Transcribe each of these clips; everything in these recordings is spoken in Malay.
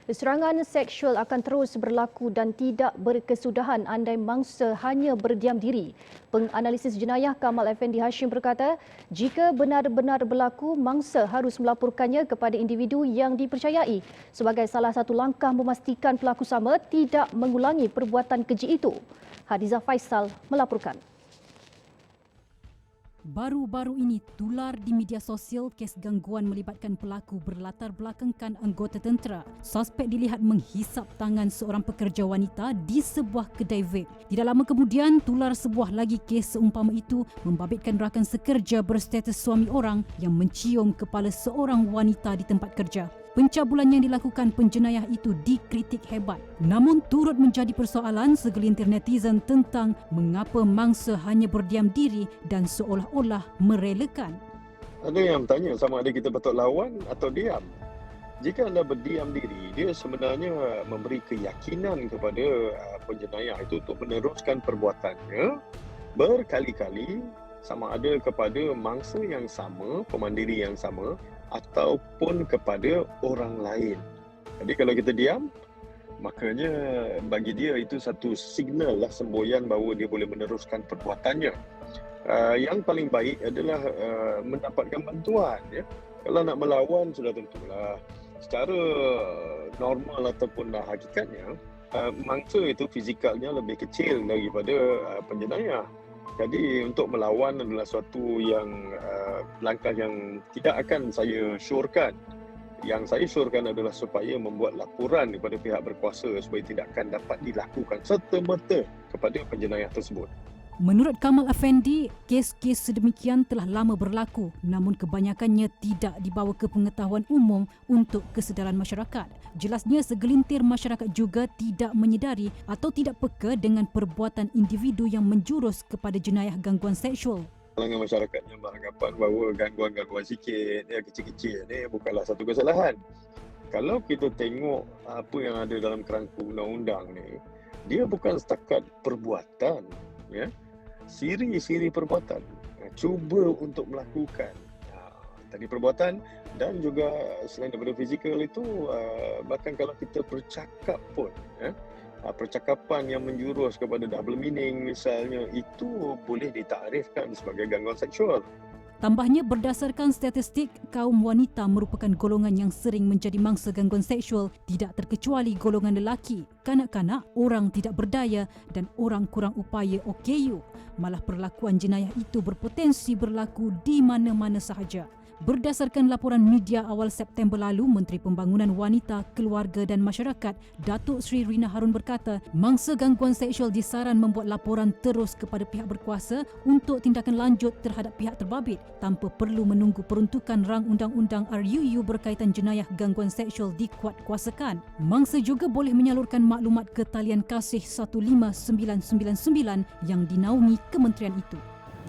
Serangan seksual akan terus berlaku dan tidak berkesudahan andai mangsa hanya berdiam diri. Penganalisis jenayah Kamal Effendi Hashim berkata, jika benar-benar berlaku, mangsa harus melaporkannya kepada individu yang dipercayai sebagai salah satu langkah memastikan pelaku sama tidak mengulangi perbuatan keji itu. Hadiza Faisal melaporkan. Baru-baru ini tular di media sosial kes gangguan melibatkan pelaku berlatar belakangkan anggota tentera. Suspek dilihat menghisap tangan seorang pekerja wanita di sebuah kedai vape. Tidak lama kemudian, tular sebuah lagi kes seumpama itu membabitkan rakan sekerja berstatus suami orang yang mencium kepala seorang wanita di tempat kerja. Pencabulan yang dilakukan penjenayah itu dikritik hebat. Namun turut menjadi persoalan segelintir netizen tentang mengapa mangsa hanya berdiam diri dan seolah-olah merelakan. Ada yang bertanya sama ada kita patut lawan atau diam. Jika anda berdiam diri, dia sebenarnya memberi keyakinan kepada penjenayah itu untuk meneruskan perbuatannya berkali-kali sama ada kepada mangsa yang sama, pemandiri yang sama ataupun kepada orang lain. Jadi kalau kita diam, makanya bagi dia itu satu signal lah, semboyan bahawa dia boleh meneruskan perbuatannya. Yang paling baik adalah mendapatkan bantuan. Ya. Kalau nak melawan sudah tentulah secara normal ataupun hakikatnya mangsa itu fizikalnya lebih kecil daripada penjenayah. Jadi untuk melawan adalah suatu yang langkah yang tidak akan saya syorkan. Yang saya syorkan adalah supaya membuat laporan kepada pihak berkuasa supaya tidak akan dapat dilakukan serta-merta kepada penjenayah tersebut. Menurut Kamal Effendi, kes-kes sedemikian telah lama berlaku namun kebanyakannya tidak dibawa ke pengetahuan umum untuk kesedaran masyarakat. Jelasnya segelintir masyarakat juga tidak menyedari atau tidak peka dengan perbuatan individu yang menjurus kepada jenayah gangguan seksual. Kalangan masyarakat yang beranggapan bahawa gangguan-gangguan sikit, kecil-kecil ni bukanlah satu kesalahan. Kalau kita tengok apa yang ada dalam kerangka undang-undang ni, dia bukan setakat perbuatan, ya. Siri-siri perbuatan, cuba untuk melakukan tadi perbuatan dan juga selain daripada fizikal itu bahkan kalau kita bercakap pun percakapan yang menjurus kepada double meaning misalnya itu boleh ditakrifkan sebagai gangguan seksual. Tambahnya, berdasarkan statistik, kaum wanita merupakan golongan yang sering menjadi mangsa gangguan seksual, tidak terkecuali golongan lelaki, kanak-kanak, orang tidak berdaya dan orang kurang upaya OKU. Malah perlakuan jenayah itu berpotensi berlaku di mana-mana sahaja. Berdasarkan laporan media awal September lalu, Menteri Pembangunan Wanita, Keluarga dan Masyarakat, Datuk Seri Rina Harun berkata, mangsa gangguan seksual disaran membuat laporan terus kepada pihak berkuasa untuk tindakan lanjut terhadap pihak terbabit tanpa perlu menunggu peruntukan rang undang-undang RUU berkaitan jenayah gangguan seksual dikuatkuasakan. Mangsa juga boleh menyalurkan maklumat ke talian kasih 15999 yang dinaungi kementerian itu.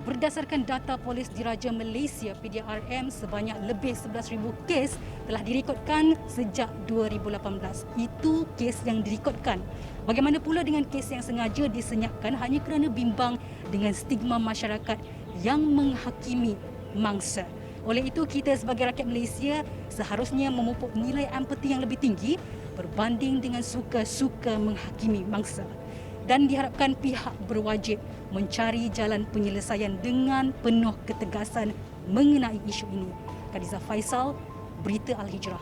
Berdasarkan data Polis Diraja Malaysia PDRM, sebanyak lebih 11,000 kes telah direkodkan sejak 2018. Itu kes yang direkodkan. Bagaimana pula dengan kes yang sengaja disenyapkan hanya kerana bimbang dengan stigma masyarakat yang menghakimi mangsa. Oleh itu, kita sebagai rakyat Malaysia seharusnya memupuk nilai empati yang lebih tinggi berbanding dengan suka-suka menghakimi mangsa. Dan diharapkan pihak berwajib mencari jalan penyelesaian dengan penuh ketegasan mengenai isu ini. Hadiza Faisal, Berita Al Hijrah.